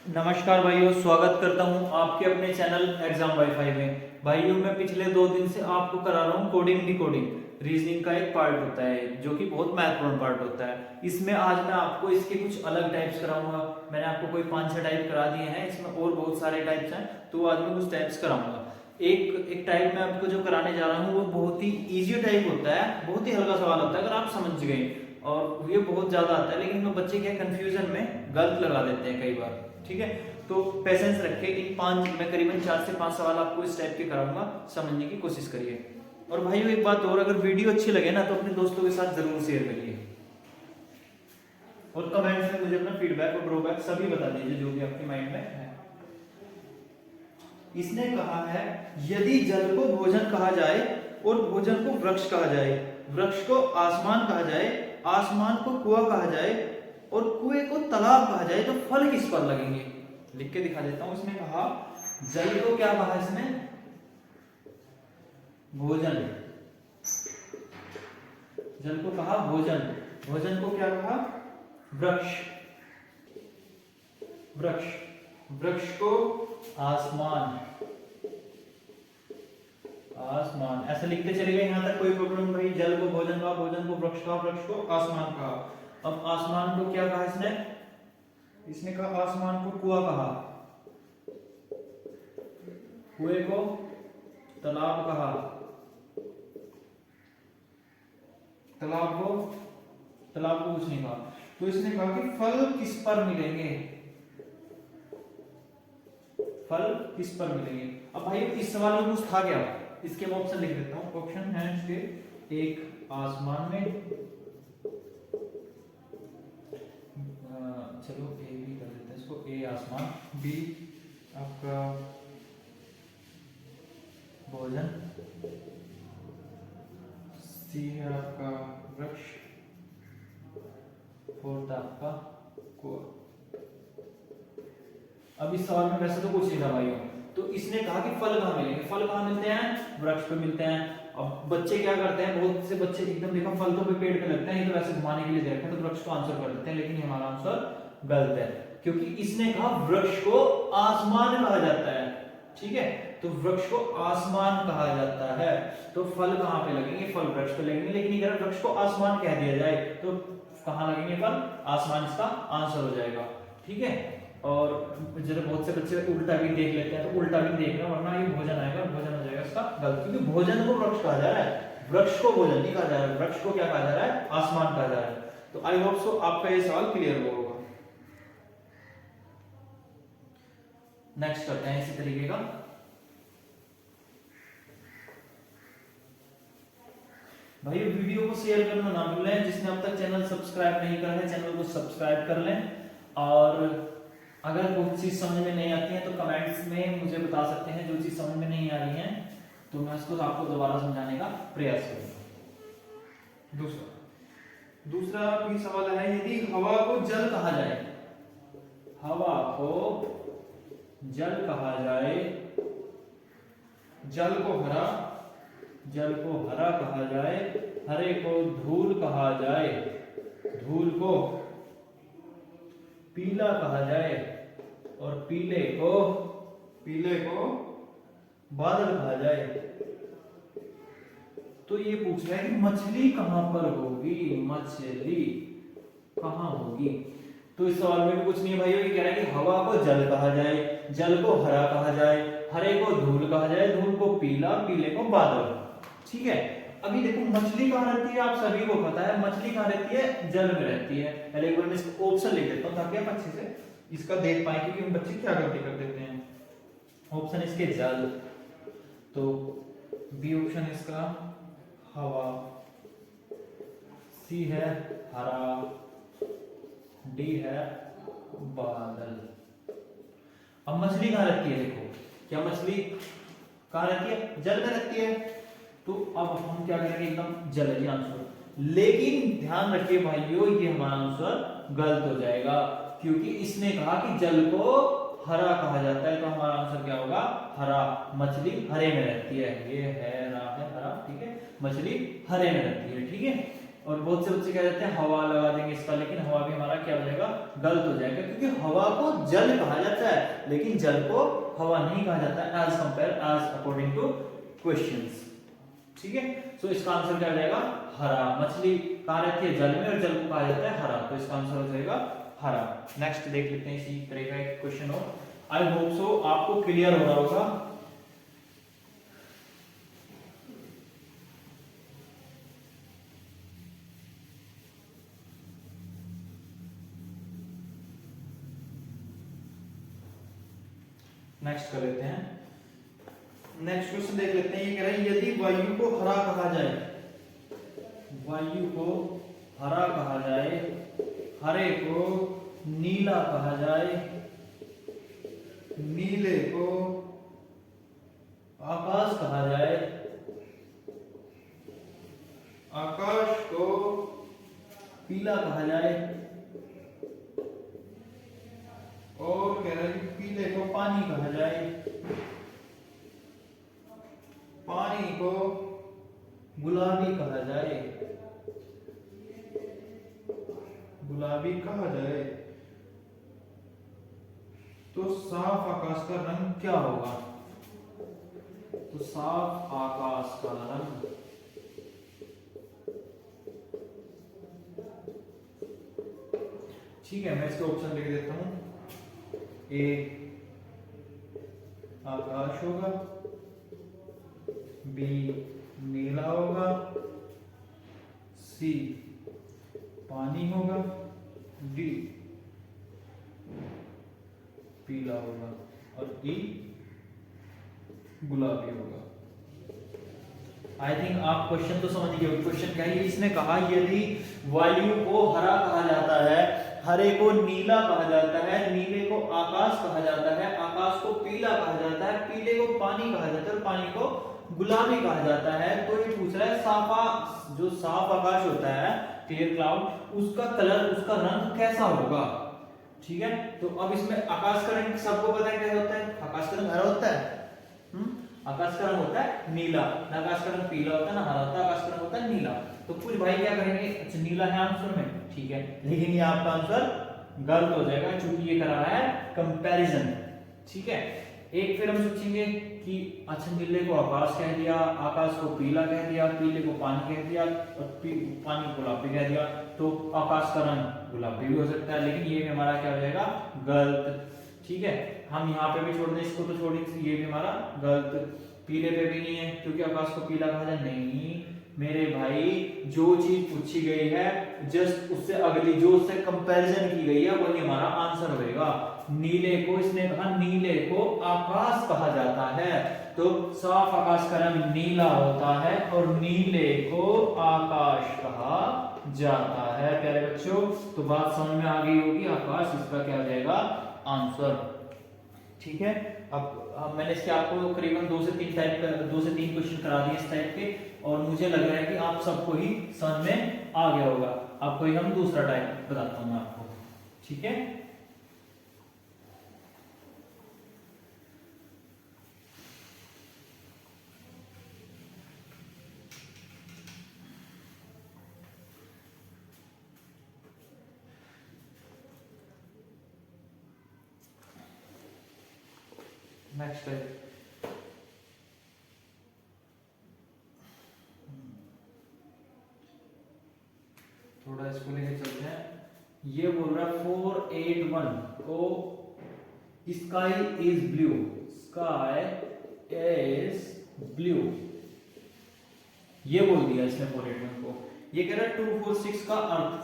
नमस्कार भाइयों, स्वागत करता हूं आपके अपने चैनल एग्जाम वाईफाई में। भाइयों, मैं पिछले 2 दिन से आपको करा रहा हूं कोडिंग डिकोडिंग। रीजनिंग का एक पार्ट होता है जो कि बहुत महत्वपूर्ण पार्ट होता है। इसमें आज मैं आपको इसके कुछ अलग टाइप्स कराऊंगा। मैंने आपको कोई 5-6 टाइप करा दिए हैं, इसमें और बहुत सारे टाइप्स हैं, तो आज मैं कुछ टाइप्स कराऊंगा। एक एक टाइप मैं आपको जो कराने जा रहा हूँ वो बहुत ही ईजी टाइप होता है, बहुत ही हल्का सवाल होता है अगर आप समझ गए। और ये बहुत ज्यादा आता है, लेकिन बच्चे क्या कंफ्यूजन में गलत लगा देते हैं कई बार। ठीक है, तो पेशेंस रखे। इन 5 मैं करीबन 4 से 5 सवाल आपको इस टाइप के कराऊंगा, समझने की कोशिश करिए। और भाइयों एक बात और, अगर वीडियो अच्छी लगे ना तो अपने दोस्तों के साथ जरूर शेयर करिए और कमेंट्स में मुझे अपना फीडबैक और ड्रॉबैक सभी बता दीजिए जो भी आपके माइंड में है। इसने कहा है, यदि जल को भोजन कहा जाए और भोजन को वृक्ष कहा जाए, वृक्ष को आसमान कहा जाए, आसमान को कुआं कहा जाए और कुएं को तालाब कहा जाए, तो फल किस पर लगेंगे? लिख के दिखा देता हूं। इसने कहा जल को क्या कहा, इसने भोजन, जल को कहा भोजन, भोजन को क्या कहा वृक्ष, वृक्ष, वृक्ष को आसमान, आसमान ऐसे लिखते चले गए यहां तक, कोई प्रॉब्लम नहीं। जल को भोजन कहा, भोजन को वृक्ष कहा, वृक्ष को आसमान कहा। अब आसमान को क्या कहा इसने? इसने कहा आसमान को कुआं कहा, कुएं को तालाब कहा, तालाब को कुछ नहीं कहा। तो इसने कहा कि फल किस पर मिलेंगे, फल किस पर मिलेंगे। अब भाई इस सवाल में कुछ था क्या, इसके मैं ऑप्शन लिख देता हूं। ऑप्शन है इसके, एक आसमान में, चलो ए भी कर देते हैं इसको, ए आसमान, बी आपका भोजन, सी है आपका वृक्ष, फोर्थ आपका कुआं। अब इस सवाल में वैसे तो कुछ नहीं था भाइयों, तो इसने कहा कि फल कहाँ मिलेंगे। फल कहाँ मिलते हैं? वृक्ष पे मिलते हैं। अब बच्चे क्या करते हैं, बहुत से बच्चे एकदम देखो फल तो पेड़ पे लगते हैं, ये तो वैसे घुमाने के लिए दे रखा है, तो वृक्ष को आंसर कर देते हैं, लेकिन हमारा आंसर गलत है, क्योंकि इसने कहा वृक्ष को आसमान कहा जाता है। ठीक है, तो वृक्ष को आसमान कहा जाता है, तो फल कहाँ पे लगेंगे? फल वृक्ष पे लगेंगे। लेकिन अगर वृक्ष को आसमान कह दिया जाए तो कहाँ लगेंगे फल? आसमान इसका आंसर हो जाएगा। ठीक है, और जैसे बहुत से बच्चे उल्टा भी देख लेते हैं, तो उल्टा भी देख रहे हैं, वरना ये भोजन आएगा, भोजन हो जाएगा इसका गलत, क्योंकि भोजन को वृक्ष कहा जा रहा है, वृक्ष को भोजन नहीं कहा जा रहा है। वृक्ष को क्या कहा जा रहा है? आसमान कहा जा रहा है। तो आई होप सो आपका ये सवाल क्लियर हुआ होगा। नेक्स्ट करते हैं इसी तरीके का। भाई वीडियो को शेयर करना ना भूलें। जिसने अब तक चैनल सब्सक्राइब नहीं करा है, चैनल को सब्सक्राइब कर लें। और अगर कोई चीज समझ में नहीं आती है तो कमेंट्स में मुझे बता सकते हैं, जो चीज समझ में नहीं आ रही है तो मैं उसको आपको दोबारा समझाने का प्रयास करूंगा। दूसरा भी सवाल है, यदि हवा को जल कहा जाए, हवा को जल कहा जाए, जल को हरा, जल को हरा कहा जाए, हरे को धूल कहा जाए, धूल को पीला कहा जाए और पीले को बादल कहा जाए, तो ये पूछ रहा है कि मछली कहां पर होगी, मछली कहां होगी। तो इस सवाल में भी कुछ नहीं है भाइयों, ये कह रहा है कि हवा को जल कहा जाए, जल को हरा कहा जाए, हरे को धूल कहा जाए, धूल को पीला, पीले को बादल। ठीक है, अभी देखो मछली कहां रहती है, आप सभी को पता है मछली कहां रहती है, जल में रहती है। पहले एक बार मैं इसको ऑप्शन लिख देता हूं ताकि आप अच्छे से इसका देख पाए, क्योंकि हम बच्चे क्या गलती कर देते हैं। ऑप्शन इसके जल, तो बी ऑप्शन इसका हवा, सी है हरा, डी है बादल। अब मछली कहां रहती है? देखो, क्या मछली कहां रहती है? जल में रहती है। तो अब हम क्या करेंगे, एकदम जल है आंसर। लेकिन ध्यान रखिए भाइयों, ये हमारा आंसर गलत हो जाएगा, क्योंकि इसने कहा कि जल को हरा कहा जाता है, तो हमारा आंसर क्या होगा? हरा। मछली हरे में रहती है, ये है हरा, ठीक है, मछली हरे में रहती है। ठीक है, और बहुत से बच्चे क्या कहते हैं हवा लगा देंगे इसका, लेकिन हवा भी हमारा क्या हो जाएगा, गलत हो जाएगा, क्योंकि हवा को जल कहा जाता है लेकिन जल को हवा नहीं कहा जाता as compare as according to questions. ठीक है, सो इसका आंसर क्या हो जाएगा, हरा। मछली कहाँ रहती है, जल में, और जल को कहा जाता है हरा, तो इसका आंसर हो जाएगा हरा। नेक्स्ट देख लेते हैं इसी तरह का एक क्वेश्चन और आई होप सो आपको क्लियर हो रहा होगा। नेक्स्ट कर लेते हैं, नेक्स्ट क्वेश्चन देख लेते हैं। ये कह रहा है यदि वायु को हरा कहा जाए, वायु को हरा कहा जाए, हरे को नीला कहा जाए, नीले को आकाश कहा जाए, आकाश को पीला कहा जाए, और कह रहा है कि पीले को पानी कहा जाए, पानी को गुलाबी कहा जाए, गुलाबी कहा जाए, तो साफ आकाश का रंग क्या होगा। तो साफ आकाश का रंग ठीक है, मैं इसके ऑप्शन लिख देता हूं। ए आकाश होगा, बी नीला होगा, सी पानी होगा, डी पीला होगा, और ई गुलाबी होगा। आई थिंक आप क्वेश्चन तो समझ गए। क्वेश्चन क्या है, इसने कहा यदि वायु को हरा कहा जाता है, हरे को नीला कहा जाता है, नीले को आकाश कहा जाता है, आकाश को पीला कहा जाता है, पीले को पानी कहा जाता है, और पानी को गुलाबी कहा जाता है, तो ये पूछ रहा है साफा जो साफ आकाश होता है, क्लियर क्लाउड, उसका कलर, उसका रंग कैसा होगा। ठीक है, तो अब इसमें आकाश का रंग सबको पता है कैसा होता है, आकाश का रंग हरा होता है, आकाश का रंग होता है नीला, ना आकाश का रंग पीला होता है ना हरा होता है, आकाश का रंग होता है नीला। तो कुछ भाई क्या करेंगे, अच्छा नीला है आंसर में, ठीक है, लेकिन ये आपका आंसर गलत हो जाएगा क्योंकि ये करा रहा है कंपैरिजन। ठीक है, एक फिर हम सोचेंगे कि अच्छा नीले को आकाश कह दिया, आकाश को पीला कह दिया, पीले को पानी कह दिया, और पानी को गुलाबी कह दिया, तो आकाश का रंग गुलाबी भी हो सकता है, लेकिन ये भी हमारा क्या हो जाएगा, गलत। ठीक है, हम यहाँ पे भी छोड़ दें इसको, तो छोड़ी, ये भी हमारा गलत। पीले पे भी नहीं है क्योंकि आकाश को पीला कहा जाए, नहीं मेरे भाई, जो चीज पूछी गई है जस्ट उससे अगली जो उससे कंपैरिजन की गई है वही हमारा आंसर होगा। नीले को, इसने कहा नीले को आकाश कहा जाता है, तो साफ आकाश का रंग नीला होता है और नीले को आकाश कहा जाता है। प्यारे बच्चों, तो बात समझ में आ गई होगी, आकाश इसका क्या हो जाएगा आंसर। ठीक है, अब मैंने इसके आपको करीबन 2 से 3 क्वेश्चन करा दिए इस टाइप के, और मुझे लग रहा है कि आप सबको ही समझ में आ गया होगा। आपको ही हम दूसरा टाइप बताता हूं मैं आपको। ठीक है, नेक्स्ट है थोड़ा इसको लेके चलते हैं। ये बोल रहा है 481 को sky is blue, sky is blue, ये बोल दिया इसने 481 को। ये कह रहा है 246 का अर्थ,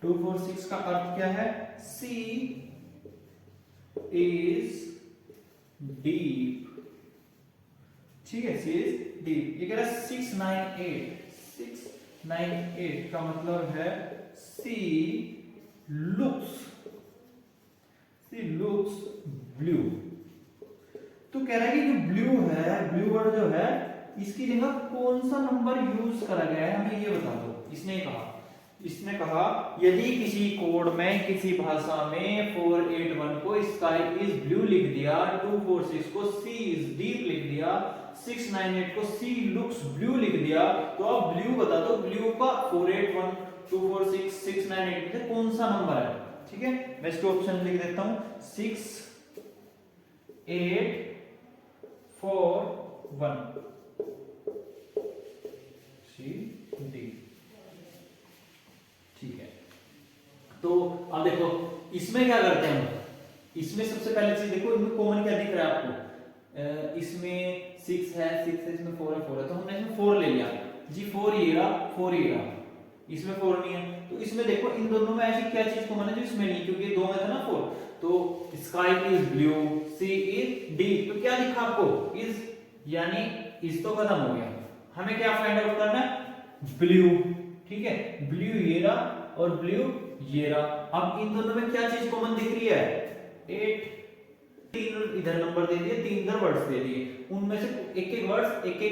246 का अर्थ क्या है, सी इज डीप। ठीक है, सी इज डीप। ये कह रहा है 698 का मतलब है सी लुक्स ब्लू। तो कह रहा है कि जो ब्लू है, ब्लू वर्ड जो है, इसकी जगह कौन सा नंबर यूज करा गया है, हमें ये बता दो। इसने कहा यदि किसी कोड में, किसी भाषा में 481 को इसका स्काई इज ब्लू लिख दिया, 246 को सी इज डीप लिख दिया, 698 को सी लुक्स ब्लू लिख दिया, तो अब ब्लू बता दो ब्लू का 481 246 698 में से कौन सा नंबर है। ठीक है, मैं इसके ऑप्शन लिख देता हूं 6 8 4 1 सी डी। ठीक है, तो अब देखो इसमें क्या करते हैं हम, इसमें सबसे पहले चीज देखो इनमें कॉमन क्या दिख रहा है आपको, इसमें 6 है 6 है, इसमें 4 है 4 है, तो हमने इसमें 4 ले लिया जी, 4 ये रहा 4 ये रहा, इसमें 4 नहीं है, तो इसमें देखो इन दोनों में ऐसी क्या चीज कॉमन है जो इसमें नहीं, क्योंकि ये दो में था ना 4, तो sky is blue, sea is deep, तो क्या दिखा आपको इज, यानी इज तो खत्म हो गया, हमें क्या फाइंड आउट करना है ब्लू। ठीक है, ब्लू ये रहा और ब्लू ये रहा, अब इन दोनों में क्या चीज कॉमन दिख रही है 8, तीन इधर नंबर दे दिए, तीन इधर वर्ड्स दे दिए, उनमें से एक एक वर्ड्स एक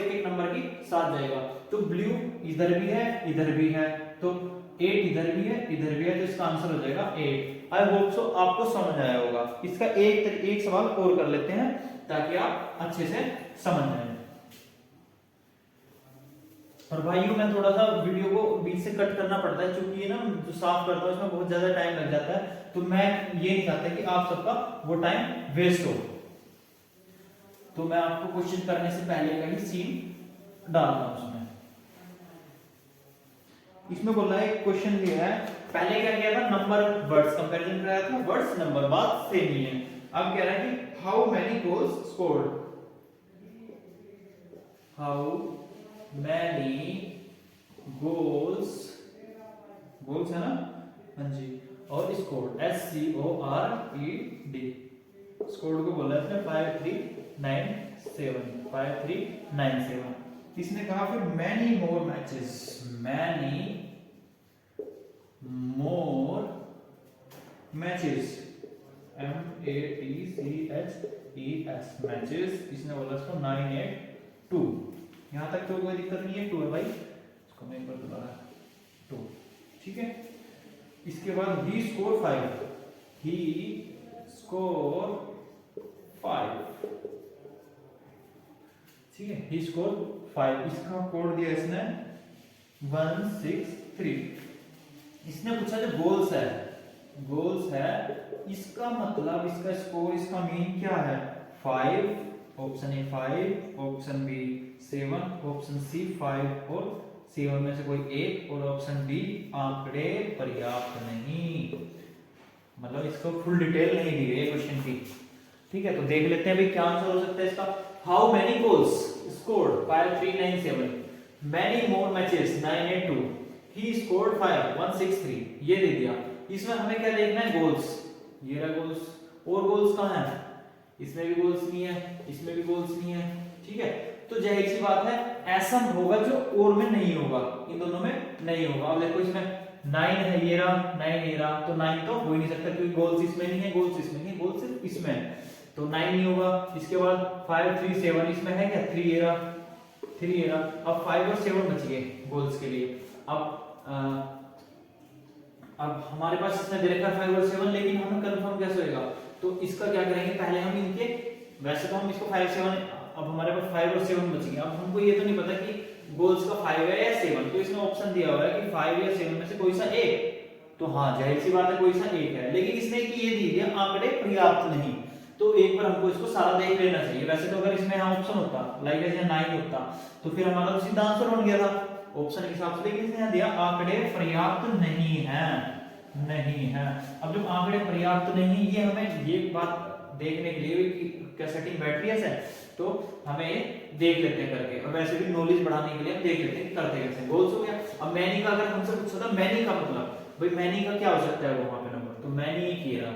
एक नंबर की साथ जाएगा, तो ब्लू इधर भी है इधर भी है, तो 8 इधर भी है इधर भी है, तो इसका आंसर हो जाएगा 8। आई होप सो आपको समझ आया होगा। इसका एक सवाल और कर लेते हैं ताकि आप अच्छे से समझ जाएं। और भाइयों मैं थोड़ा सा वीडियो को बीच से कट करना पड़ता है, क्योंकि ये ना जो साफ करता हूँ इसमें बहुत ज्यादा टाइम लग जाता है, तो मैं ये नहीं चाहता कि आप सबका वो टाइम वेस्ट हो, तो मैं आपको क्वेश्चन करने से पहले का ही सीन डाल रहा हूं उसमें। इसमें बोल रहा है क्वेश्चन लिया है, पहले क्या किया था नंबर वर्ड्स कंपैरिजन कराया था, वर्ड्स नंबर बात सेम ही है। अब कह रहा है कि how many goals scored, how many goals, goals है ना, हाँ जी, और स्कोर्ड SCORED, स्कोर्ड को बोला इसने 5397 5397। इसने कहा फिर many more matches, many more matches MATCHES matches, इसने बोला इसको 982, यहां तक तो कोई दिक्कत नहीं है, 2 है भाई, इसको मैं एक बार दोबारा 2। ठीक है, इसके बाद ही स्कोर 5, ही स्कोर 5, ठीक है, ही स्कोर 5, इसका कोड दिया इसने 163। इसने पूछा जो गोल्स है, गोल्स है, इसका मतलब इसका स्कोर, इसका मीन क्या है 5, option A 5, option B 7, option C 5 और 7 में से कोई एक, और ऑप्शन डी आंकड़े पर्याप्त नहीं, मतलब इसको फुल डिटेल नहीं दी गई क्वेश्चन की। ठीक है, तो देख लेते हैं भाई क्या आंसर हो सकता है इसका। How many goals scored 5397, many more matches 982, he scored 5 163, ये दे दिया। इसमें हमें क्या देखना है गोल्स, ये रहा गोल्स, और गोल्स कहां है, इसमें भी गोल्स नहीं है, इसमें भी गोल्स नहीं है। ठीक है, तो जाहिर सी बात है ऐसा होगा जो और में नहीं होगा, इन दोनों में नहीं होगा। अब देखो इसमें 9 है, ये रहा 9 ये रहा, तो 9 तो हो ही नहीं सकता क्योंकि गोल्स इसमें नहीं है, गोल्स इसमें नहीं, गोल्स सिर्फ इसमें है, तो 9 नहीं होगा। इसके बाद 537 इसमें है क्या, 3 ये रहा 3 ये रहा, अब 5 और 7 बच गए गोल्स के लिए। अब हमारे पास इसमें दे रखा 5 और 7, लेकिन हमें कंफर्म कैसे होएगा, तो इसका क्या करेंगे, पहले हम इनके, वैसे तो हम इसको 5 7, अब हमारे पास 5 और 7 बच गए। अब हमको ये तो नहीं पता कि गोल्स का 5 है या 7, तो इसमें ऑप्शन दिया हुआ है कि 5 या 7 में से कोई सा एक, तो हाँ जाहिर सी बात है कोई सा एक है, लेकिन इसने कि ये दी दिया आंकड़े पर्याप्त नहीं, तो एक बार हमको इसको सारा देख लेना चाहिए। वैसे तो अगर इसमें यहाँ ऑप्शन होता लाइक ऐसे 9 होता तो फिर हमारा तो सीधा आंसर बन गया था ऑप्शन के हिसाब से, लेकिन इसने यहाँ दिया आंकड़े पर्याप्त नहीं है, नहीं है। अब जब आंकड़े पर्याप्त नहीं, ये हमें ये बात देखने के लिए कि क्या सेटिंग बैठ रही है, तो हमें देख लेते हैं करके, और वैसे भी नॉलेज बढ़ाने के लिए हम देख लेते हैं करते कैसे। गोल्स हो गया। अब मैनी का अगर हमसे पूछा था, मैनी का मतलब भाई मैनी का क्या हो सकता है वहां पे नंबर, तो मैनी एक ये रहा,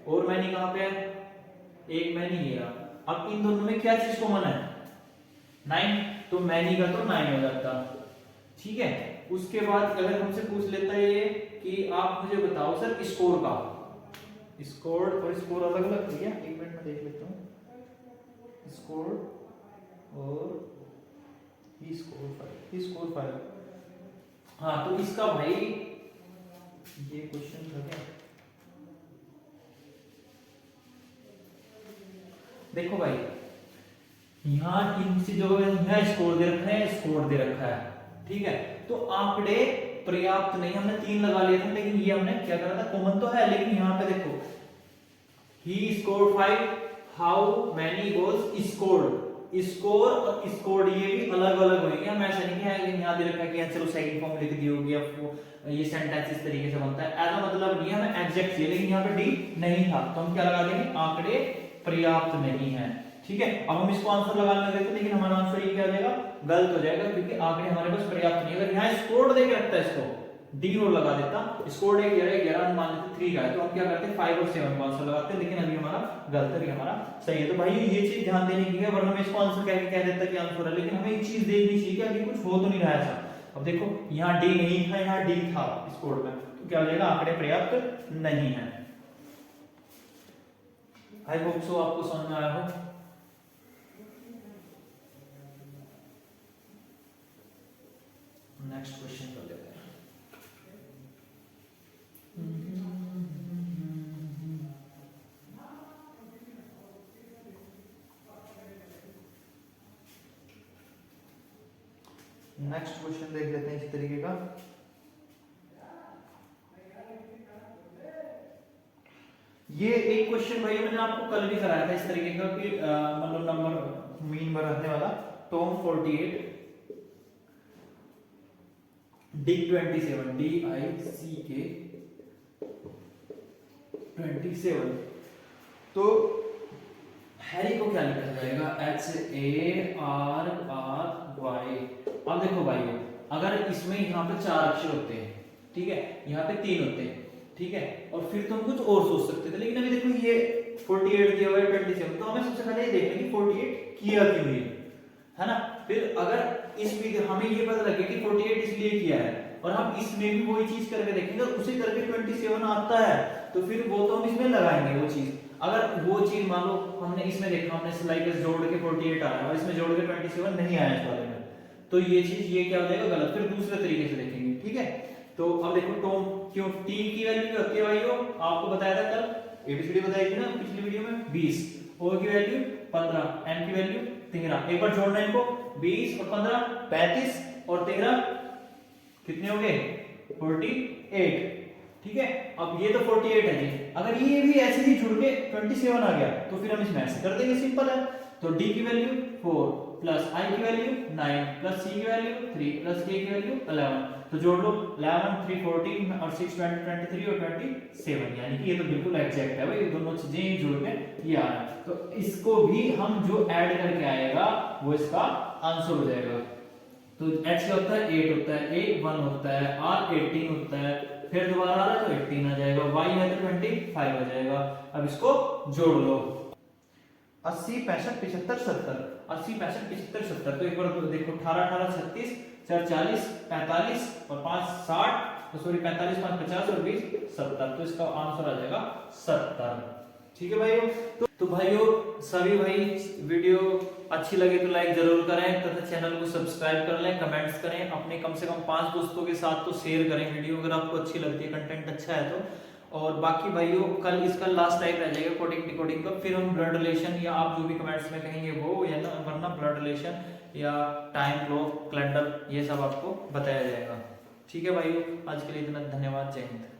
और मैनी कहां पे है, एक मैनी ये रहा। अब इन दोनों में क्या चीज कॉमन है 9, तो मैनी का तो 9 हो जाता। ठीक है, उसके बाद अगर हमसे पूछ लेता है ये कि आप मुझे बताओ सर स्कोर का, स्कोर और स्कोर अलग अलग है क्या, एक मिनट में देख लेता हूँ, स्कोर और ही स्कोर 5। हाँ, तो इसका भाई ये क्वेश्चन था क्या, देखो भाई यहाँ इन चीजों को यहाँ स्कोर दे रखा है, स्कोर दे रखा है, ठीक है। तो आंकड़े पर्याप्त नहीं, हमने 3 लगा लिए थे, लेकिन ये हमने क्या करा था, कॉमन तो है, लेकिन यहाँ पे देखो he scored 5, how many goals scored, score और स्कोर्ड ये भी अलग अलग होंगे। हम ऐसा नहीं है यहाँ दे रखा है कि चलो सेकंड फॉर्म लिख दी होगी, अब ये सेंटेंस इस तरीके से बनता है, ऐसा मतलब नहीं है, हमें एग्जैक्ट चाहिए, लेकिन यहाँ पे डी नहीं था तो हम क्या लगा देंगे, आंकड़े पर्याप्त नहीं है, ठीक है। अब हम इसको आंसर लगाने लगे थे, लेकिन हमारा आंसर ये क्या हो जाएगा, गलत हो जाएगा, क्योंकि आंकड़े हमारे पास पर्याप्त नहीं है। अगर यहाँ स्कोर्ड देके रखता है, इसको डी और लगा देता, स्कोर्ड 11 मान लेते 3 का है, तो हम क्या करते हैं 5 और 7 को आंसर लगाते हैं, लेकिन अभी हमारा गलत है, हमारा सही है। तो भाई ये चीज ध्यान देने की है, वरना मैं इसको आंसर कह देता कि आंसर है, लेकिन हमें एक चीज देखनी चाहिए कि अभी कुछ हो तो नहीं रहा है। अब देखो यहाँ डी नहीं था, यहाँ डी था स्कोर्ड में, तो क्या हो जाएगा, आंकड़े पर्याप्त नहीं है। आई होप सो आपको समझ में आया हो। नेक्स्ट क्वेश्चन कर लेते हैं। नेक्स्ट क्वेश्चन देख लेते हैं इस तरीके का। ये एक क्वेश्चन भाई मैंने आपको कल भी कराया था इस तरीके का कि मतलब नंबर मीन में रहने वाला, टॉम 48 डिक 27 DICK 27, तो हैरी को क्या लिखा जाएगा, HARRY। अब देखो भाई अगर इसमें यहाँ पे 4 अक्षर होते हैं, ठीक है, यहाँ पे 3 होते हैं, ठीक है, और फिर तो हम कुछ और सोच सकते थे, लेकिन अभी देखो ये 48 दिया हुआ है 27, तो हमें सबसे पहले ये देखना कि 48 किया क्यों है ना। फिर अगर इस हमें ये पता लगे कि 48 इसलिए किया है, और हम इसमें भी वही चीज करके देखेंगे, उसी करके 27 आता है, तो फिर वो तो हम इसमें लगाएंगे वो चीज। अगर वो चीज मान लो हमने इसमें देखा, हमने स्लाइडर्स जोड़ के 48 आया और इसमें जोड़ के 27 नहीं आया इस वाले में, तो ये चीज ये क्या हो जाएगा, गलत। फिर दूसरे तरीके से देखेंगे, ठीक है। तो अब देखो टॉम क्यों, टी की वैल्यू क्या होती है भाई, आपको बताया था कल, एबीसीडी बताई थी ना पिछली वीडियो में, 20, ओ की वैल्यू 15, एन की वैल्यू 13, एक बार जोड़ना इनको, 20 और 15 35 और 13 कितने हो गए, 48, ठीक है। अब ये तो 48 है जी, अगर ये भी ऐसे ही जुड़ के 27 आ गया, तो फिर हम इसमें ऐसे कर देंगे, सिंपल है। तो डी की वैल्यू 4 प्लस आई की वैल्यू 9 प्लस सी की वैल्यू 3 प्लस के की वैल्यू 11, तो जोड़ लो 11 3 14 और 6 20 23 और 27, यानी कि ये तो बिल्कुल एग्जैक्ट है भाई, दोनों चीजें जोड़ के ये आ रहा है। तो इसको भी हम जो ऐड करके आएगा वो इसका आंसर हो जाएगा। तो h क्या होता है, 8 होता है, a 1 होता है, r 18 होता है, फिर दोबारा आ रहा है तो 18 आ जाएगा, y है तो 25 आ जाएगा। अब इसको जोड़ लो, 80 65 75 70, 80 65 75 70, तो एक बार तो देखो 18 18 36 4 40 45 और 5 60, तो सॉरी 45 5 50 और 20 70, तो इसका आंसर आ जाएगा 70, ठीक है भाइयों। तो भाइयों सभी भाई वीडियो अच्छी लगे तो लाइक जरूर करें तथा चैनल को सब्सक्राइब कर लें, कमेंट्स करें, अपने कम से कम 5 दोस्तों के साथ तो शेयर करें वीडियो, अगर आपको अच्छी लगती है, कंटेंट अच्छा है तो। और बाकी भाइयों कल इसका लास्ट टाइम रह जाएगा कोडिंग डिकोडिंग का, फिर हम ब्लड रिलेशन या आप जो भी कमेंट्स में कहेंगे वो, या ना वरना ब्लड रिलेशन या टाइम क्लॉक कैलेंडर ये सब आपको बताया जाएगा, ठीक है भाइयों। आज के लिए इतना, धन्यवाद, जय हिंद।